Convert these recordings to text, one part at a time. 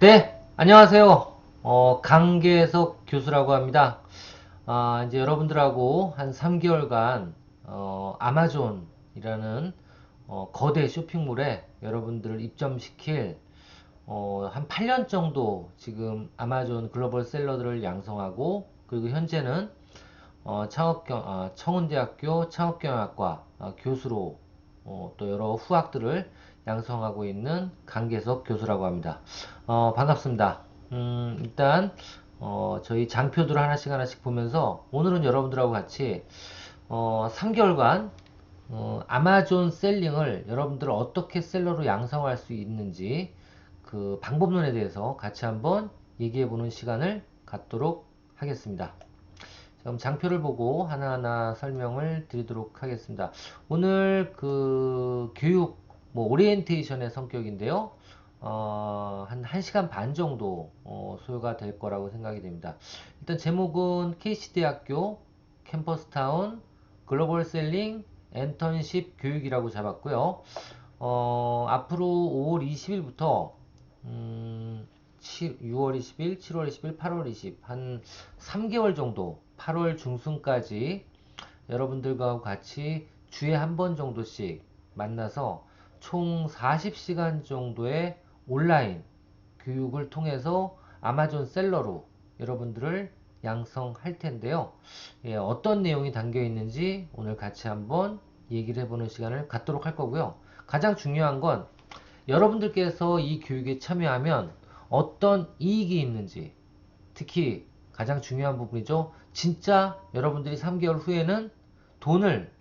네, 안녕하세요. 강계석 교수라고 합니다. 이제 여러분들하고 한 3개월간, 아마존이라는, 거대 쇼핑몰에 여러분들을 입점시킬, 한 8년 정도 지금 아마존 글로벌 셀러들을 양성하고, 그리고 현재는, 청운대학교 창업경영학과 교수로 또 여러 후학들을 양성하고 있는 강계석 교수라고 합니다. 반갑습니다. 일단 저희 장표들을 하나씩 하나씩 보면서 오늘은 여러분들하고 같이 3개월간 아마존 셀링을 여러분들 어떻게 셀러로 양성할 수 있는지 그 방법론에 대해서 같이 한번 얘기해 보는 시간을 갖도록 하겠습니다. 그럼 장표를 보고 하나하나 설명을 드리도록 하겠습니다. 오늘 그 교육 뭐 오리엔테이션의 성격인데요. 한 1시간 반 정도 소요가 될 거라고 생각이 됩니다. 일단 제목은 KC대학교 캠퍼스타운 글로벌 셀링 엔턴십 교육이라고 잡았고요. 앞으로 5월 20일부터 6월 20일, 7월 20일, 8월 20, 한 3개월 정도, 8월 중순까지 여러분들과 같이 주에 한 번 정도씩 만나서 총 40시간 정도의 온라인 교육을 통해서 아마존 셀러로 여러분들을 양성할 텐데요. 예, 어떤 내용이 담겨 있는지 오늘 같이 한번 얘기를 해보는 시간을 갖도록 할 거고요. 가장 중요한 건 여러분들께서 이 교육에 참여하면 어떤 이익이 있는지, 특히 가장 중요한 부분이죠. 진짜 여러분들이 3개월 후에는 돈을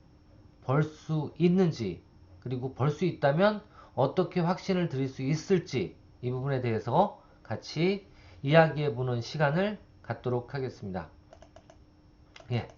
벌 수 있는지, 그리고 벌 수 있다면 어떻게 확신을 드릴 수 있을지, 이 부분에 대해서 같이 이야기해 보는 시간을 갖도록 하겠습니다. 예.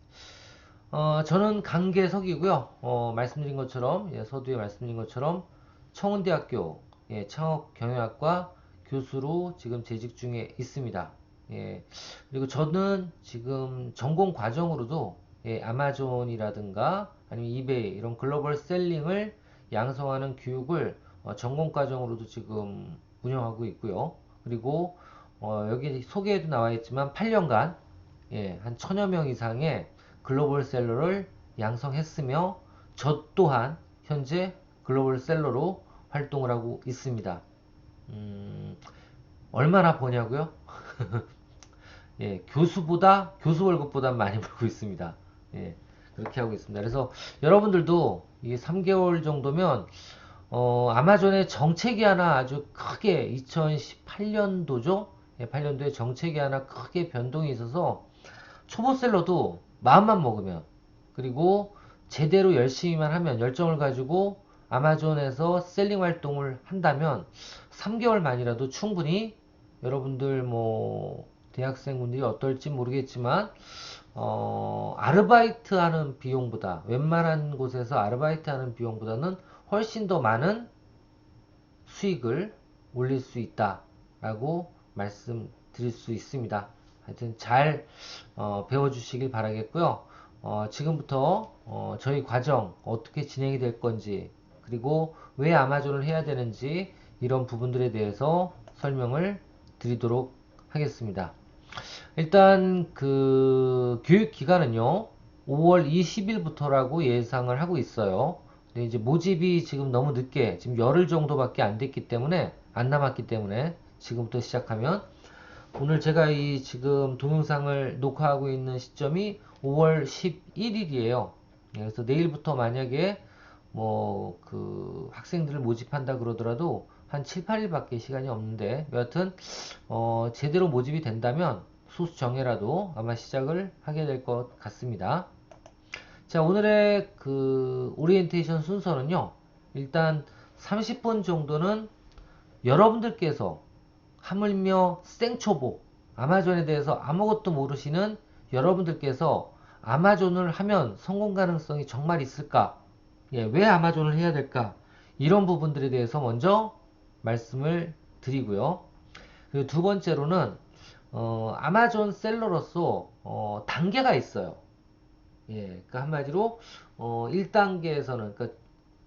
저는 강계석이고요. 말씀드린 것처럼, 예, 서두에 말씀드린 것처럼 청운대학교 예, 창업경영학과 교수로 지금 재직 중에 있습니다. 예, 그리고 저는 지금 전공 과정으로도 예, 아마존이라든가 아니면 이베이 이런 글로벌 셀링을 양성하는 교육을 전공 과정으로도 지금 운영하고 있고요. 그리고 여기 소개에도 나와 있지만 8년간 예, 한 1000여 명 이상의 글로벌 셀러를 양성했으며 저 또한 현재 글로벌 셀러로 활동을 하고 있습니다. 음, 얼마나 버냐고요? 예, 교수 월급보다 많이 벌고 있습니다. 예, 그렇게 하고 있습니다. 그래서 여러분들도 이 3개월 정도면 아마존의 정책이 하나 아주 크게 2018년도죠? 예, 8년도에 정책이 하나 크게 변동이 있어서 초보셀러도 마음만 먹으면 그리고 제대로 열심히만 하면 열정을 가지고 아마존에서 셀링 활동을 한다면 3개월만이라도 충분히 여러분들 뭐 대학생분들이 어떨지 모르겠지만 아르바이트 하는 비용보다 웬만한 곳에서 아르바이트 하는 비용보다는 훨씬 더 많은 수익을 올릴 수 있다라고 말씀드릴 수 있습니다. 하여튼 잘 배워주시길 바라겠고요. 지금부터 저희 과정 어떻게 진행이 될 건지 그리고 왜 아마존을 해야 되는지 이런 부분들에 대해서 설명을 드리도록 하겠습니다. 일단 그 교육 기간은요 5월 20일부터라고 예상을 하고 있어요. 근데 이제 모집이 지금 너무 늦게 지금 열흘 정도밖에 안 됐기 때문에 안 남았기 때문에 지금부터 시작하면 오늘 제가 이 지금 동영상을 녹화하고 있는 시점이 5월 11일이에요. 그래서 내일부터 만약에 뭐 그 학생들을 모집한다 그러더라도 한 7, 8일밖에 시간이 없는데 여하튼 제대로 모집이 된다면 소수 정예라도 아마 시작을 하게 될 것 같습니다. 자, 오늘의 그 오리엔테이션 순서는요. 일단 30분 정도는 여러분들께서 하물며 생초보 아마존에 대해서 아무것도 모르시는 여러분들께서 아마존을 하면 성공 가능성이 정말 있을까? 예, 왜 아마존을 해야 될까? 이런 부분들에 대해서 먼저 말씀을 드리고요. 그리고 두 번째로는 아마존 셀러로서 단계가 있어요. 예, 그러니까 한마디로 1단계에서는 그러니까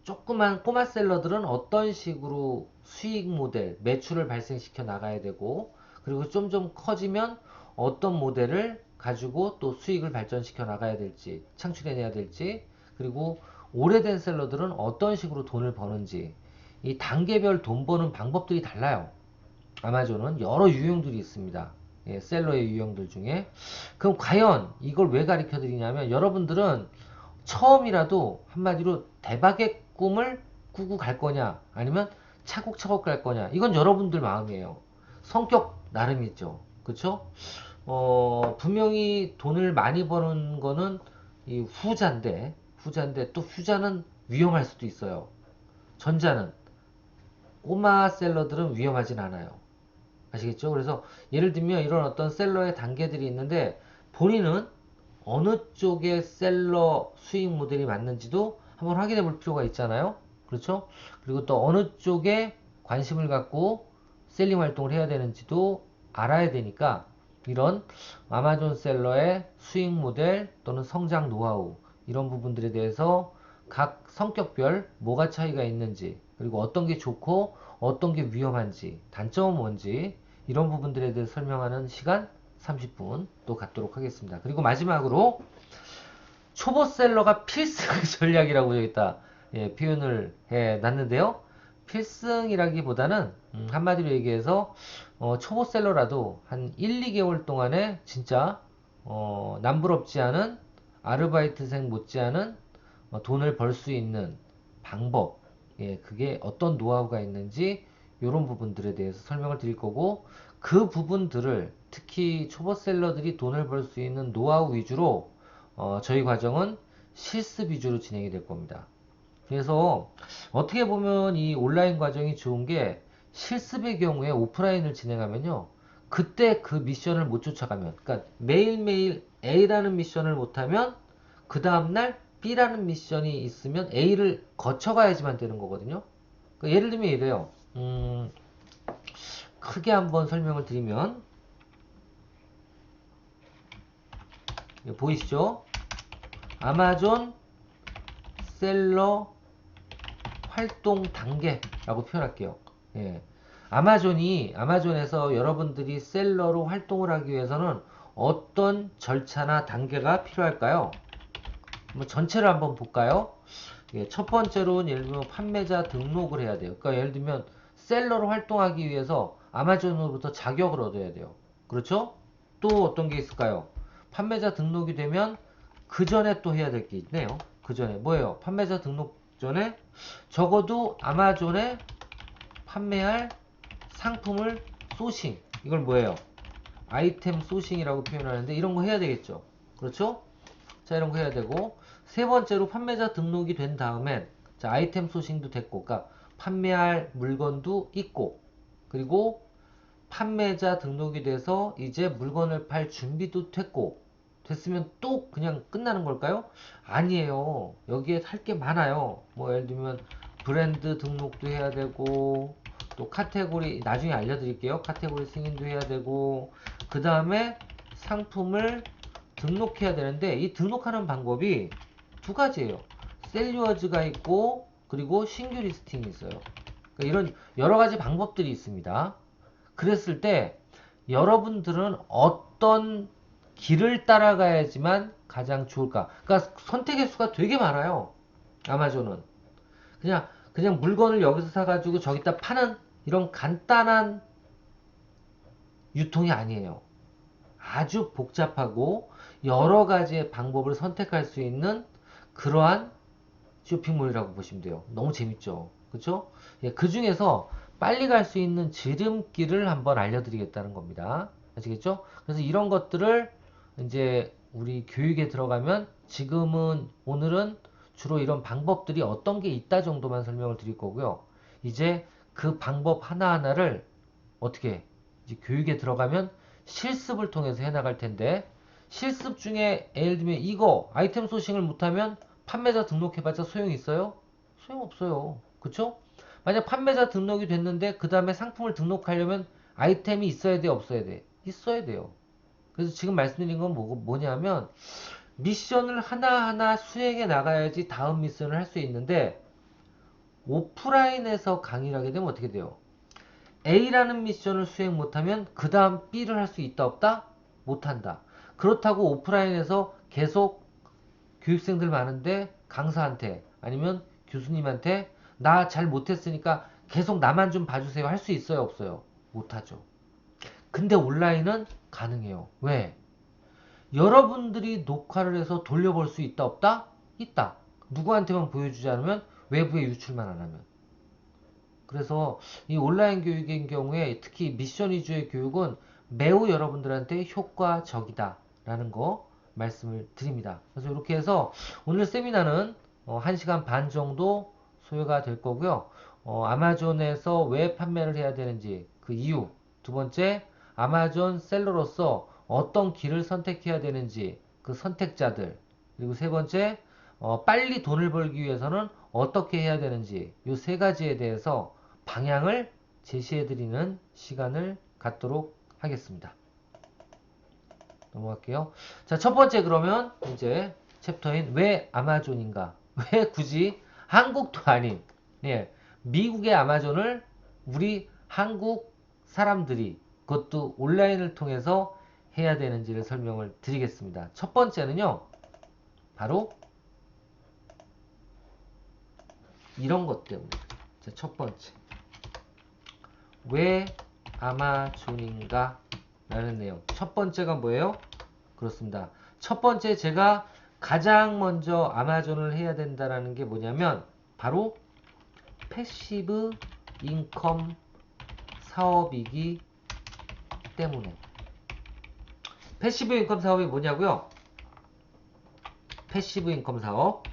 조그만 꼬마 셀러들은 어떤 식으로 수익 모델, 매출을 발생시켜 나가야 되고, 그리고 좀 커지면 어떤 모델을 가지고 또 수익을 발전시켜 나가야 될지, 창출해내야 될지, 그리고 오래된 셀러들은 어떤 식으로 돈을 버는지, 이 단계별 돈 버는 방법들이 달라요. 아마존은 여러 유형들이 있습니다. 예, 셀러의 유형들 중에. 그럼 과연 이걸 왜 가르쳐 드리냐면, 여러분들은 처음이라도 한마디로 대박의 꿈을 꾸고 갈 거냐, 아니면 차곡차곡 갈 거냐, 이건 여러분들 마음이에요. 성격 나름이죠. 그쵸? 분명히 돈을 많이 버는 거는 이 후자인데 또 후자는 위험할 수도 있어요. 전자는 꼬마 셀러들은 위험하진 않아요. 아시겠죠? 그래서 예를 들면 이런 어떤 셀러의 단계들이 있는데, 본인은 어느 쪽의 셀러 수익 모델이 맞는지도 한번 확인해 볼 필요가 있잖아요. 그렇죠? 그리고 또 어느 쪽에 관심을 갖고 셀링 활동을 해야 되는지도 알아야 되니까, 이런 아마존 셀러의 수익 모델 또는 성장 노하우, 이런 부분들에 대해서 각 성격별 뭐가 차이가 있는지, 그리고 어떤 게 좋고 어떤 게 위험한지, 단점은 뭔지, 이런 부분들에 대해 설명하는 시간 30분 또 갖도록 하겠습니다. 그리고 마지막으로 초보셀러가 필승 전략이라고 여기다 예, 표현을 해 놨는데요. 필승이라기보다는 한마디로 얘기해서 초보셀러라도 한 1, 2개월 동안에 진짜 남부럽지 않은 아르바이트생 못지않은 돈을 벌 수 있는 방법, 예, 그게 어떤 노하우가 있는지 이런 부분들에 대해서 설명을 드릴 거고, 그 부분들을 특히 초보셀러들이 돈을 벌 수 있는 노하우 위주로 저희 과정은 실습 위주로 진행이 될 겁니다. 그래서 어떻게 보면 이 온라인 과정이 좋은 게, 실습의 경우에 오프라인을 진행하면요, 그때 그 미션을 못 쫓아가면, 그러니까 매일매일 A라는 미션을 못하면 그 다음날 B라는 미션이 있으면 A를 거쳐가야지만 되는 거거든요. 그러니까 예를 들면 이래요. 크게 한번 설명을 드리면, 보이시죠? 아마존 셀러 활동 단계라고 표현할게요. 예. 아마존에서 여러분들이 셀러로 활동을 하기 위해서는 어떤 절차나 단계가 필요할까요? 뭐 전체를 한번 볼까요? 예, 첫 번째로는 예를 들면 판매자 등록을 해야 돼요. 그러니까 예를 들면 셀러로 활동하기 위해서 아마존으로부터 자격을 얻어야 돼요. 그렇죠? 또 어떤 게 있을까요? 판매자 등록이 되면 그 전에 또 해야 될 게 있네요. 그 전에 뭐예요? 판매자 등록 전에 적어도 아마존에 판매할 상품을 소싱, 이걸 뭐예요? 아이템 소싱이라고 표현하는데, 이런 거 해야 되겠죠. 그렇죠? 자, 이런 거 해야 되고, 세 번째로 판매자 등록이 된 다음엔, 자, 아이템 소싱도 됐고, 그러니까 판매할 물건도 있고, 그리고 판매자 등록이 돼서 이제 물건을 팔 준비도 됐고, 됐으면 또 그냥 끝나는 걸까요? 아니에요. 여기에 할 게 많아요. 뭐 예를 들면 브랜드 등록도 해야 되고, 또 카테고리 나중에 알려드릴게요. 카테고리 승인도 해야 되고, 그 다음에 상품을 등록해야 되는데, 이 등록하는 방법이 두 가지예요. 셀류어즈가 있고, 그리고 신규 리스팅이 있어요. 그러니까 이런 여러 가지 방법들이 있습니다. 그랬을 때 여러분들은 어떤 길을 따라가야지만 가장 좋을까? 그러니까 선택의 수가 되게 많아요. 아마존은 그냥 물건을 여기서 사가지고 저기다 파는 이런 간단한 유통이 아니에요. 아주 복잡하고 여러 가지의 방법을 선택할 수 있는 그러한 쇼핑몰이라고 보시면 돼요. 너무 재밌죠? 그쵸? 예, 그 중에서 빨리 갈 수 있는 지름길을 한번 알려드리겠다는 겁니다. 아시겠죠? 그래서 이런 것들을 이제 우리 교육에 들어가면, 지금은 오늘은 주로 이런 방법들이 어떤 게 있다 정도만 설명을 드릴 거고요. 이제 그 방법 하나하나를 어떻게 이제 교육에 들어가면 실습을 통해서 해나갈 텐데, 실습 중에 예를 들면 이거 아이템 소싱을 못하면 판매자 등록해봤자 소용이 있어요? 소용없어요. 그쵸? 만약 판매자 등록이 됐는데 그 다음에 상품을 등록하려면 아이템이 있어야 돼, 없어야 돼? 있어야 돼요. 그래서 지금 말씀드린 건 뭐냐면, 미션을 하나하나 수행해 나가야지 다음 미션을 할 수 있는데, 오프라인에서 강의를 하게 되면 어떻게 돼요? A라는 미션을 수행 못하면 그 다음 B를 할 수 있다 없다? 못한다. 그렇다고 오프라인에서 계속 교육생들 많은데 강사한테 아니면 교수님한테 나 잘 못했으니까 계속 나만 좀 봐주세요 할 수 있어요 없어요? 못하죠. 근데 온라인은 가능해요. 왜? 여러분들이 녹화를 해서 돌려볼 수 있다 없다? 있다. 누구한테만 보여주지 않으면 외부에 유출만 안 하면. 그래서 이 온라인 교육인 경우에 특히 미션 위주의 교육은 매우 여러분들한테 효과적이다 라는 거 말씀을 드립니다. 그래서 이렇게 해서 오늘 세미나는 1시간 반 정도 소요가 될 거고요. 아마존에서 왜 판매를 해야 되는지 그 이유, 두 번째 아마존 셀러로서 어떤 길을 선택해야 되는지 그 선택자들, 그리고 세 번째 빨리 돈을 벌기 위해서는 어떻게 해야 되는지 이 세 가지에 대해서 방향을 제시해드리는 시간을 갖도록 하겠습니다. 넘어갈게요. 자, 첫 번째 그러면 이제 챕터인 왜 아마존인가? 왜 굳이 한국도 아닌 예, 미국의 아마존을 우리 한국 사람들이 그것도 온라인을 통해서 해야 되는지를 설명을 드리겠습니다. 첫 번째는요. 바로 이런 것 때문에. 자, 첫 번째. 왜 아마존인가? 라는 내용. 첫 번째가 뭐예요? 그렇습니다. 첫 번째 제가 가장 먼저 아마존을 해야 된다라는 게 뭐냐면 바로 패시브 인컴 사업이기 때문에. 패시브 인컴 사업이 뭐냐고요? 패시브 인컴 사업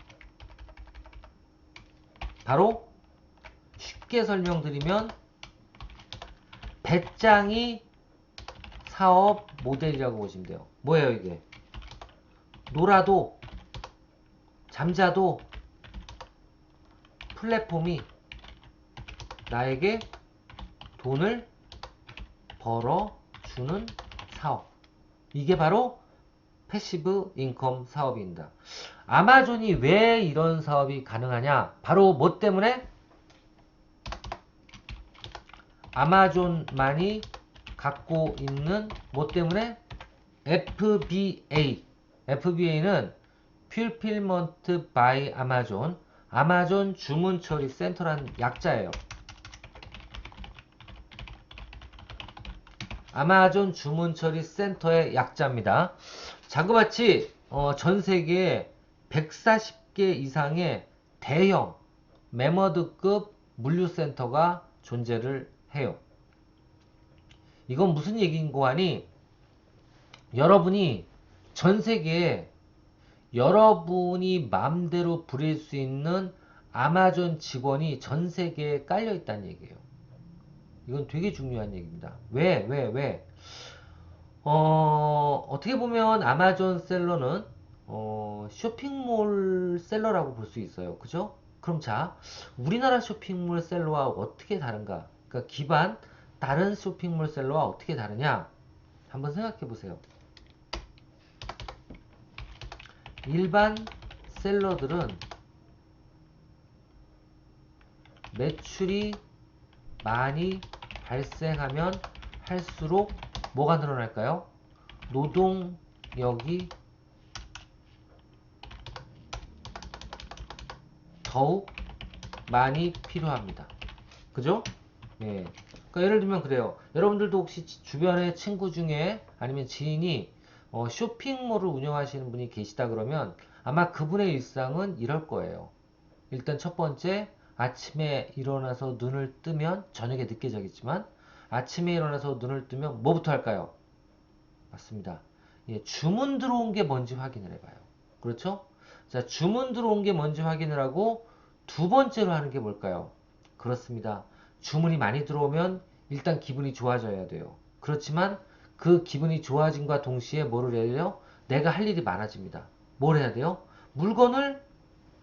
바로 쉽게 설명드리면 배짱이 사업 모델이라고 보시면 돼요. 뭐예요 이게? 놀아도 잠자도 플랫폼이 나에게 돈을 벌어주는 사업. 이게 바로 패시브 인컴 사업입니다. 아마존이 왜 이런 사업이 가능하냐? 바로 뭐 때문에? 아마존만이 갖고 있는 뭐 때문에? FBA. FBA는 Fulfillment by Amazon. 아마존 주문 처리 센터라는 약자예요. 아마존 주문 처리 센터의 약자입니다. 자그마치 전 세계에 140개 이상의 대형 매머드급 물류센터가 존재를 해요. 이건 무슨 얘기인고 하니 여러분이 전 세계에 여러분이 마음대로 부릴 수 있는 아마존 직원이 전 세계에 깔려 있다는 얘기예요. 이건 되게 중요한 얘기입니다. 왜? 어떻게 보면 아마존 셀러는 쇼핑몰 셀러라고 볼 수 있어요. 그죠? 그럼 자, 우리나라 쇼핑몰 셀러와 어떻게 다른가? 그러니까 기반 다른 쇼핑몰 셀러와 어떻게 다르냐? 한번 생각해 보세요. 일반 셀러들은 매출이 많이 발생하면 할수록 뭐가 늘어날까요? 노동력이 더욱 많이 필요합니다. 그죠? 예. 그러니까 예를 들면 그래요. 여러분들도 혹시 주변에 친구 중에 아니면 지인이 쇼핑몰을 운영하시는 분이 계시다 그러면 아마 그분의 일상은 이럴 거예요. 일단 첫 번째, 아침에 일어나서 눈을 뜨면 저녁에 늦게 자겠지만 아침에 일어나서 눈을 뜨면 뭐부터 할까요? 맞습니다. 예, 주문 들어온 게 뭔지 확인을 해봐요. 그렇죠? 자, 주문 들어온 게 뭔지 확인을 하고 두 번째로 하는 게 뭘까요? 그렇습니다. 주문이 많이 들어오면 일단 기분이 좋아져야 돼요. 그렇지만 그 기분이 좋아짐과 동시에 뭐를 해야 돼요? 내가 할 일이 많아집니다. 뭘 해야 돼요? 물건을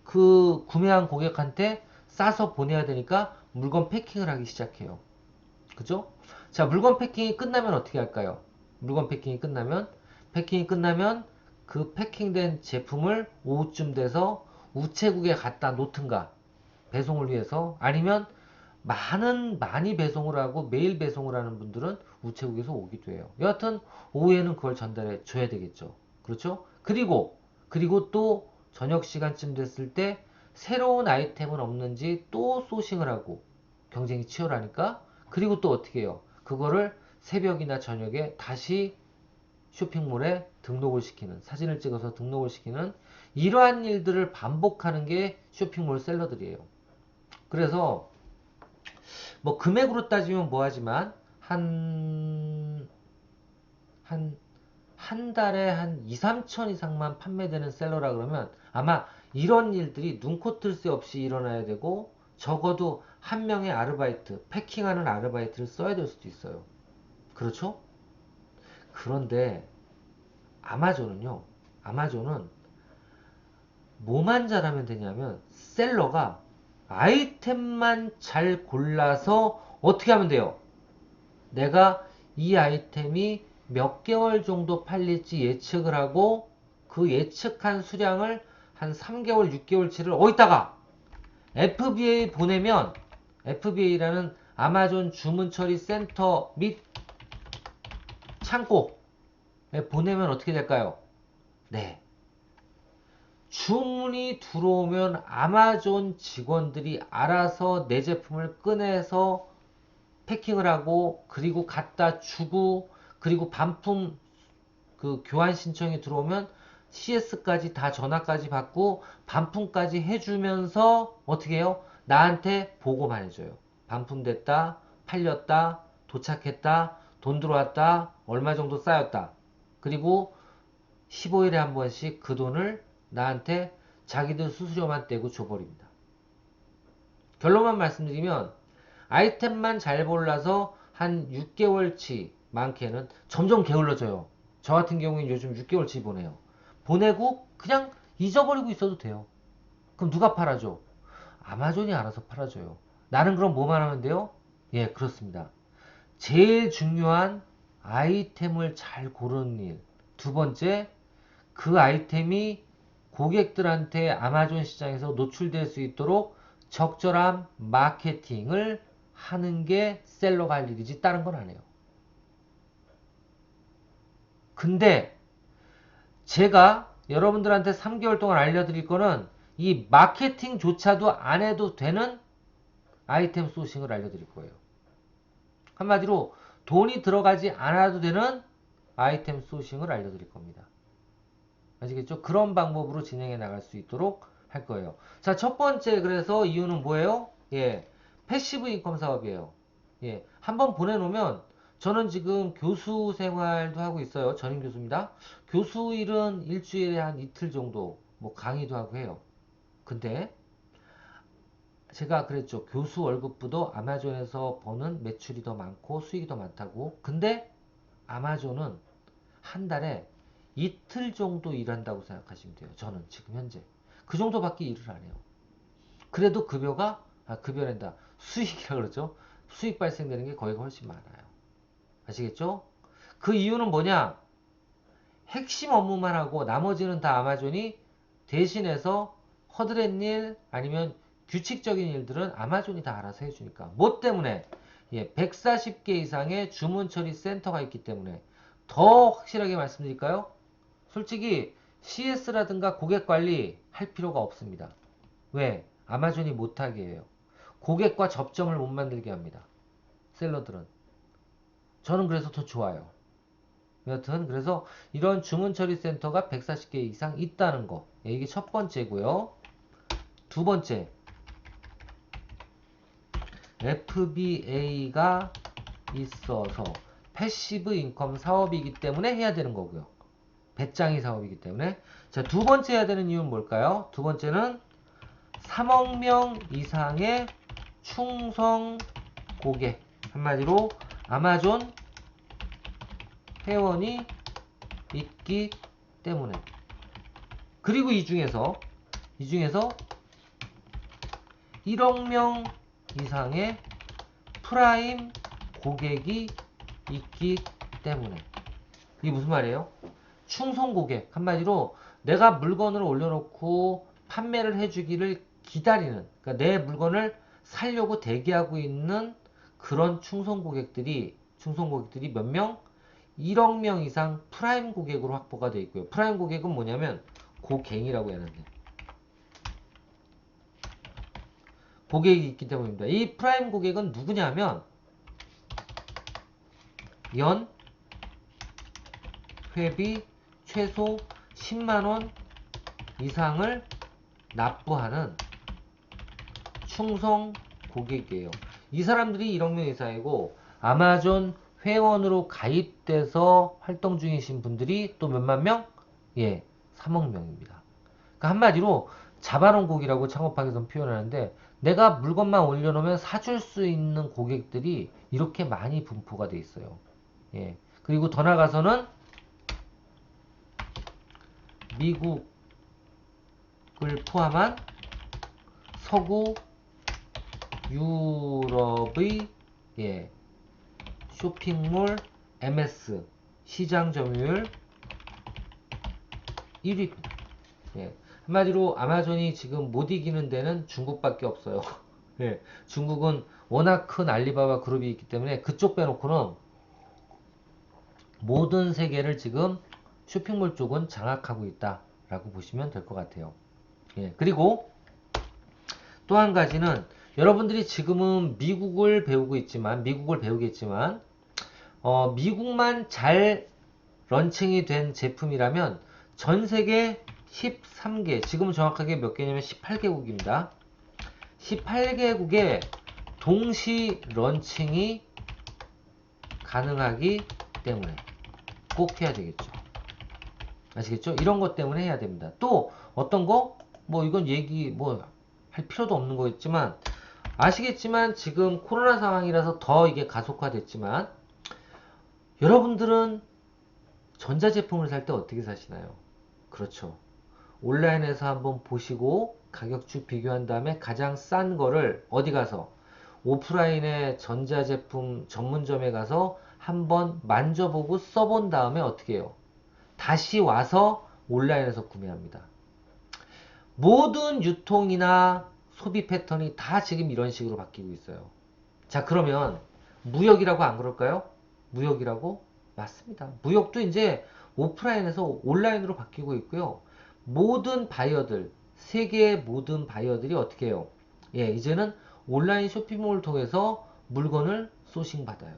그 구매한 고객한테 싸서 보내야 되니까 물건 패킹을 하기 시작해요. 그죠? 자, 물건 패킹이 끝나면 어떻게 할까요? 물건 패킹이 끝나면 그 패킹된 제품을 오후쯤 돼서 우체국에 갖다 놓든가 배송을 위해서. 아니면 많이 배송을 하고 매일 배송을 하는 분들은 우체국에서 오기도 해요. 여하튼 오후에는 그걸 전달해 줘야 되겠죠. 그렇죠? 그리고 또 저녁 시간쯤 됐을 때 새로운 아이템은 없는지 또 소싱을 하고, 경쟁이 치열하니까. 그리고 또 어떻게 해요? 그거를 새벽이나 저녁에 다시 쇼핑몰에 등록을 시키는, 사진을 찍어서 등록을 시키는, 이러한 일들을 반복하는 게 쇼핑몰 셀러들이에요. 그래서 뭐 금액으로 따지면 뭐하지만 한 달에 한 2, 3천 이상만 판매되는 셀러라 그러면 아마 이런 일들이 눈코 뜰 새 없이 일어나야 되고, 적어도 한 명의 아르바이트, 패킹하는 아르바이트를 써야 될 수도 있어요. 그렇죠? 그런데 아마존은 뭐만 잘하면 되냐면, 셀러가 아이템만 잘 골라서 어떻게 하면 돼요? 내가 이 아이템이 몇 개월 정도 팔릴지 예측을 하고, 그 예측한 수량을 한 3개월, 6개월치를 어디다가 FBA 보내면, FBA라는 아마존 주문 처리 센터 및 창고에 보내면 어떻게 될까요? 네. 주문이 들어오면 아마존 직원들이 알아서 내 제품을 꺼내서 패킹을 하고, 그리고 갖다 주고, 그리고 반품 그 교환 신청이 들어오면 CS까지 다 전화까지 받고 반품까지 해주면서 어떻게 해요? 나한테 보고만 해줘요. 반품됐다, 팔렸다, 도착했다, 돈 들어왔다, 얼마 정도 쌓였다. 그리고 15일에 한 번씩 그 돈을 나한테 자기들 수수료만 떼고 줘버립니다. 결론만 말씀드리면, 아이템만 잘 골라서 한 6개월치, 많게는 점점 게을러져요. 저 같은 경우에는 요즘 6개월치 보내요. 보내고 그냥 잊어버리고 있어도 돼요. 그럼 누가 팔아줘? 아마존이 알아서 팔아줘요. 나는 그럼 뭐만 하면 돼요? 예, 그렇습니다. 제일 중요한 아이템을 잘 고르는 일. 두 번째, 그 아이템이 고객들한테 아마존 시장에서 노출될 수 있도록 적절한 마케팅을 하는 게 셀러가 할 일이지 다른 건 안 해요. 근데 제가 여러분들한테 3개월 동안 알려드릴 거는 이 마케팅조차도 안 해도 되는 아이템 소싱을 알려드릴 거예요. 한마디로 돈이 들어가지 않아도 되는 아이템 소싱을 알려드릴 겁니다. 아시겠죠? 그런 방법으로 진행해 나갈 수 있도록 할 거예요. 자, 첫 번째, 그래서 이유는 뭐예요? 예, 패시브 인컴 사업이에요. 예, 한번 보내놓으면, 저는 지금 교수 생활도 하고 있어요. 전임 교수입니다. 교수 일은 일주일에 한 이틀 정도 뭐 강의도 하고 해요. 근데 제가 그랬죠. 교수 월급보다 아마존에서 버는 매출이 더 많고 수익이 더 많다고. 근데 아마존은 한 달에 이틀 정도 일한다고 생각하시면 돼요. 저는 지금 현재 그 정도밖에 일을 안 해요. 그래도 급여랜다, 수익이라 그러죠. 수익 발생되는 게 거의 훨씬 많아요. 아시겠죠? 그 이유는 뭐냐? 핵심 업무만 하고 나머지는 다 아마존이 대신해서 허드렛 일, 아니면 규칙적인 일들은 아마존이 다 알아서 해주니까. 뭐 때문에? 예, 140개 이상의 주문 처리 센터가 있기 때문에. 더 확실하게 말씀드릴까요? 솔직히 CS라든가 고객 관리 할 필요가 없습니다. 왜? 아마존이 못하게 해요. 고객과 접점을 못 만들게 합니다. 셀러들은. 저는 그래서 더 좋아요. 여튼 그래서 이런 주문 처리 센터가 140개 이상 있다는 거. 예, 이게 첫 번째고요. 두 번째, FBA가 있어서 패시브 인컴 사업이기 때문에 해야 되는 거고요. 배짱이 사업이기 때문에. 자, 두 번째 해야 되는 이유는 뭘까요? 두 번째는 3억 명 이상의 충성 고객. 한마디로 아마존 회원이 있기 때문에. 그리고 이 중에서 1억 명 이상의 프라임 고객이 있기 때문에. 이게 무슨 말이에요? 충성 고객. 한마디로 내가 물건을 올려놓고 판매를 해주기를 기다리는, 그러니까 내 물건을 살려고 대기하고 있는 그런 충성 고객들이 몇 명? 1억 명 이상 프라임 고객으로 확보가 되어 있고요. 프라임 고객은 뭐냐면 고갱이라고 해야 하는데 고객이 있기 때문입니다. 이 프라임 고객은 누구냐면 연 회비 최소 10만원 이상을 납부하는 충성 고객이에요. 이 사람들이 1억 명 이상이고 아마존 회원으로 가입돼서 활동 중이신 분들이 또 몇만 명? 예, 3억 명입니다. 그러니까 한마디로 잡아놓은 고객이라고 창업학에서는 표현하는데 내가 물건만 올려놓으면 사줄 수 있는 고객들이 이렇게 많이 분포가 돼 있어요. 예. 그리고 더 나가서는 미국을 포함한 서구 유럽의 예, 쇼핑몰 MS 시장 점유율 1위입니다. 예. 한마디로 아마존이 지금 못 이기는 데는 중국밖에 없어요. 예. 중국은 워낙 큰 알리바바 그룹이 있기 때문에 그쪽 빼놓고는 모든 세계를 지금 쇼핑몰 쪽은 장악하고 있다라고 보시면 될 것 같아요. 예. 그리고 또 한 가지는 여러분들이 지금은 미국을 배우겠지만 미국만 잘 런칭이 된 제품이라면 전 세계 13개, 지금은 정확하게 몇 개냐면 18개국입니다. 18개국에 동시 런칭이 가능하기 때문에 꼭 해야 되겠죠. 아시겠죠? 이런 것 때문에 해야 됩니다. 또 어떤 거? 뭐 이건 얘기 할 필요도 없는 거겠지만 아시겠지만 지금 코로나 상황이라서 더 이게 가속화됐지만 여러분들은 전자제품을 살 때 어떻게 사시나요? 그렇죠. 온라인에서 한번 보시고 가격주 비교한 다음에 가장 싼 거를 어디 가서 오프라인의 전자제품 전문점에 가서 한번 만져보고 써본 다음에 어떻게 해요? 다시 와서 온라인에서 구매합니다. 모든 유통이나 소비 패턴이 다 지금 이런 식으로 바뀌고 있어요. 자, 그러면 무역이라고 안 그럴까요? 무역이라고? 맞습니다. 무역도 이제 오프라인에서 온라인으로 바뀌고 있고요. 모든 바이어들, 세계의 모든 바이어들이 어떻게 해요? 예, 이제는 온라인 쇼핑몰을 통해서 물건을 소싱 받아요.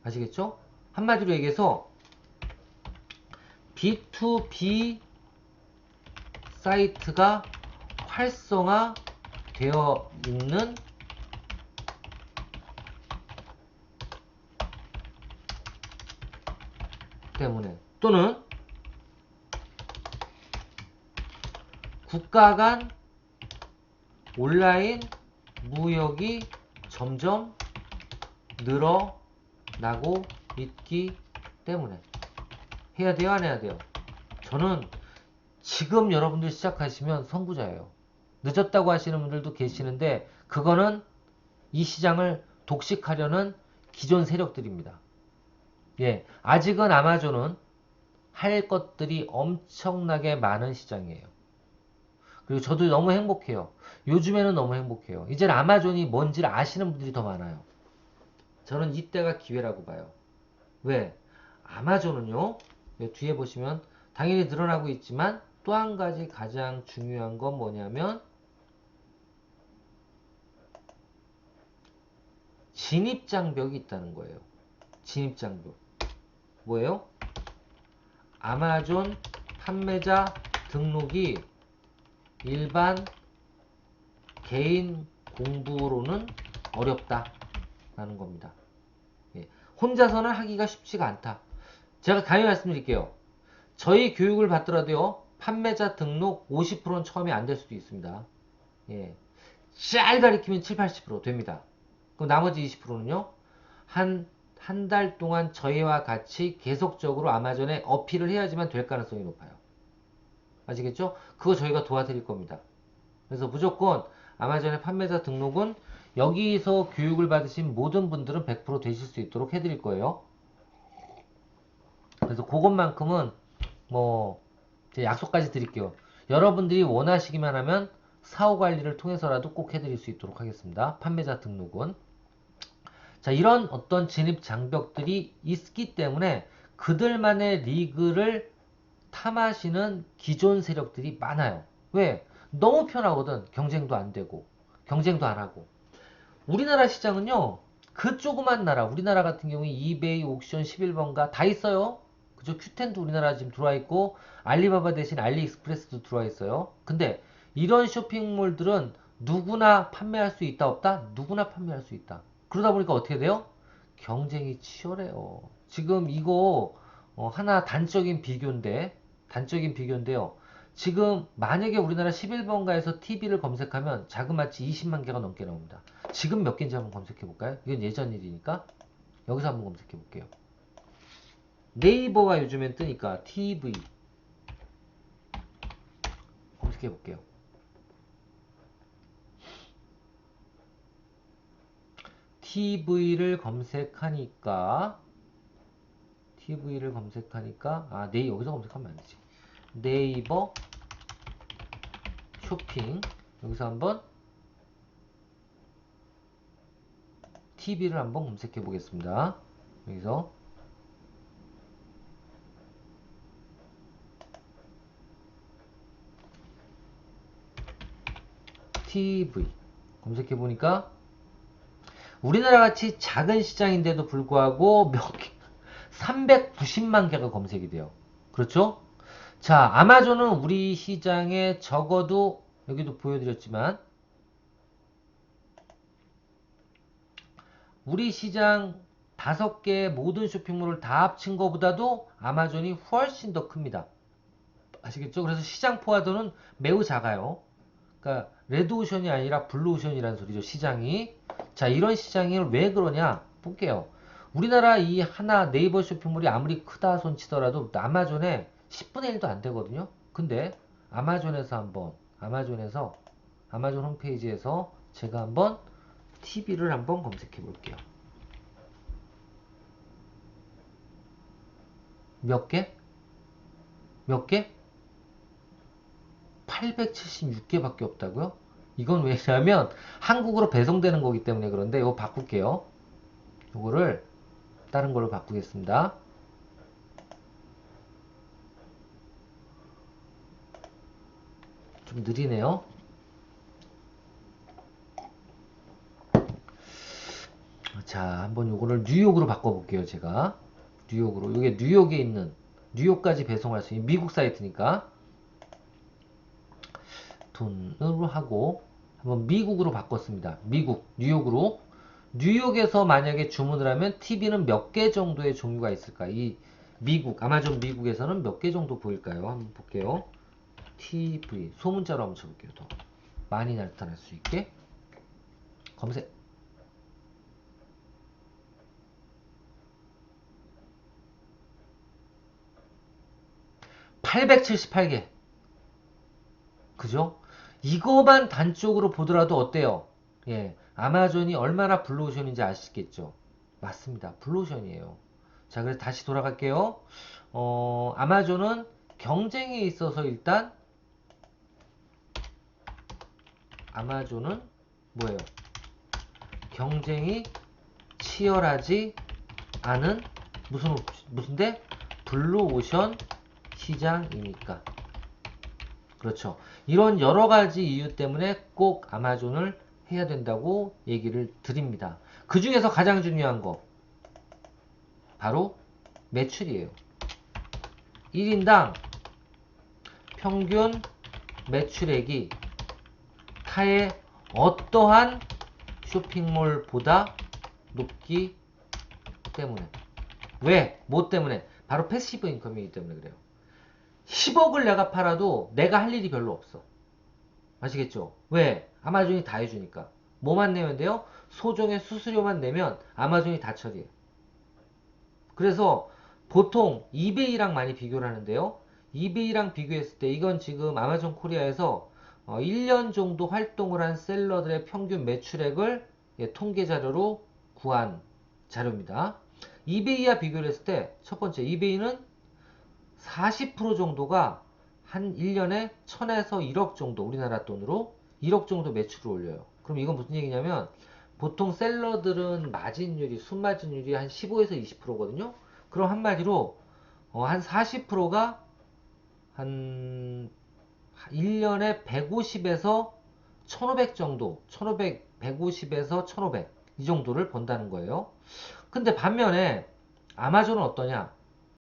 아시겠죠? 한마디로 얘기해서 B2B 사이트가 활성화 되어 있는 때문에 또는 국가 간 온라인 무역이 점점 늘어나고 있기 때문에 해야 돼요, 안 해야 돼요? 저는 지금 여러분들 시작하시면 선구자예요. 늦었다고 하시는 분들도 계시는데 그거는 이 시장을 독식하려는 기존 세력들입니다. 예, 아직은 아마존은 할 것들이 엄청나게 많은 시장이에요. 그리고 저도 너무 행복해요. 요즘에는 너무 행복해요. 이제는 아마존이 뭔지를 아시는 분들이 더 많아요. 저는 이때가 기회라고 봐요. 왜? 아마존은요, 뒤에 보시면 당연히 늘어나고 있지만 또 한 가지 가장 중요한 건 뭐냐면 진입장벽이 있다는 거예요. 진입장벽. 뭐예요? 아마존 판매자 등록이 일반 개인 공부로는 어렵다라는 겁니다. 예. 혼자서는 하기가 쉽지가 않다. 제가 감히 말씀드릴게요. 저희 교육을 받더라도요, 판매자 등록 50%는 처음에 안 될 수도 있습니다. 예. 잘 가리키면 7, 80% 됩니다. 그럼 나머지 20%는요, 한 달 동안 저희와 같이 계속적으로 아마존에 어필을 해야지만 될 가능성이 높아요. 아시겠죠? 그거 저희가 도와드릴 겁니다. 그래서 무조건 아마존의 판매자 등록은 여기서 교육을 받으신 모든 분들은 100% 되실 수 있도록 해드릴 거예요. 그래서 그것만큼은 제 약속까지 드릴게요. 여러분들이 원하시기만 하면 사후 관리를 통해서라도 꼭 해드릴 수 있도록 하겠습니다. 판매자 등록은. 자, 이런 어떤 진입 장벽들이 있기 때문에 그들만의 리그를 탐하시는 기존 세력들이 많아요. 왜? 너무 편하거든. 경쟁도 안 되고, 경쟁도 안 하고. 우리나라 시장은요, 그 조그만 나라, 우리나라 같은 경우에 이베이, 옥션, 11번가 다 있어요. 그죠? 큐텐도 우리나라 지금 들어와 있고, 알리바바 대신 알리익스프레스도 들어와 있어요. 근데 이런 쇼핑몰들은 누구나 판매할 수 있다, 없다? 누구나 판매할 수 있다. 그러다 보니까 어떻게 돼요? 경쟁이 치열해요. 지금 이거 하나 단적인 비교인데요. 지금 만약에 우리나라 11번가에서 TV를 검색하면 자그마치 20만 개가 넘게 나옵니다. 지금 몇 개인지 한번 검색해 볼까요? 이건 예전 일이니까 여기서 한번 검색해 볼게요. 네이버가 요즘엔 뜨니까 TV 검색해 볼게요. TV를 검색하니까 여기서 검색하면 안 되지. 네이버 쇼핑 여기서 한번 TV를 한번 검색해 보겠습니다. 여기서 TV 검색해 보니까 우리나라 같이 작은 시장인데도 불구하고 몇 개, 390만 개가 검색이 돼요. 그렇죠? 자, 아마존은 우리 시장에 적어도 여기도 보여드렸지만 우리 시장 5개 모든 쇼핑몰을 다 합친 것보다도 아마존이 훨씬 더 큽니다. 아시겠죠? 그래서 시장 포화도는 매우 작아요. 그러니까 레드오션이 아니라 블루오션이라는 소리죠. 시장이. 자, 이런 시장이 왜 그러냐? 볼게요. 우리나라 이 하나 네이버 쇼핑몰이 아무리 크다 손 치더라도 아마존에 10분의 1도 안 되거든요. 근데 아마존 홈페이지에서 제가 한번 TV를 한번 검색해 볼게요. 몇 개? 몇 개? 876개밖에 없다고요? 이건 왜냐면 한국으로 배송되는 거기 때문에 그런데 이거 바꿀게요. 이거를 다른 걸로 바꾸겠습니다. 좀 느리네요. 자, 한번 요거를 뉴욕으로 바꿔볼게요. 제가 뉴욕으로. 이게 뉴욕에 있는 뉴욕까지 배송할 수 있는 미국 사이트니까 돈으로 하고 한번 미국으로 바꿨습니다. 미국 뉴욕으로. 뉴욕에서 만약에 주문을 하면 TV는 몇 개 정도의 종류가 있을까? 이 미국 아마존 미국에서는 몇 개 정도 보일까요? 한번 볼게요. TV 소문자로 한번 쳐볼게요. 더 많이 나타날 수 있게 검색. 878개. 그죠? 이거만 단쪽으로 보더라도 어때요? 예, 아마존이 얼마나 블루오션인지 아시겠죠? 맞습니다. 블루오션이에요. 자, 그래서 다시 돌아갈게요. 아마존은 경쟁에 있어서 일단 아마존은 뭐예요? 경쟁이 치열하지 않은 무슨데? 블루오션 시장이니까. 그렇죠. 이런 여러 가지 이유 때문에 꼭 아마존을 해야 된다고 얘기를 드립니다. 그 중에서 가장 중요한 거 바로 매출이에요. 1인당 평균 매출액이 타의 어떠한 쇼핑몰보다 높기 때문에. 왜? 뭐 때문에? 바로 패시브 인컴이기 때문에 그래요. 10억을 내가 팔아도 내가 할 일이 별로 없어. 아시겠죠? 왜? 아마존이 다 해주니까. 뭐만 내면 돼요? 소정의 수수료만 내면 아마존이 다 처리해. 그래서 보통 이베이랑 많이 비교를 하는데요. 이베이랑 비교했을 때 이건 지금 아마존 코리아에서 1년 정도 활동을 한 셀러들의 평균 매출액을 통계 자료로 구한 자료입니다. 이베이와 비교를 했을 때 첫 번째 이베이는 40% 정도가 한 1년에 1000에서 1억 정도 우리나라 돈으로 1억 정도 매출을 올려요. 그럼 이건 무슨 얘기냐면 보통 셀러들은 마진율이 순마진율이 한 15에서 20%거든요. 그럼 한마디로 한 40%가 한 1년에 150에서 1500 정도, 1500, 150에서 1500 이 정도를 번다는 거예요. 근데 반면에 아마존은 어떠냐?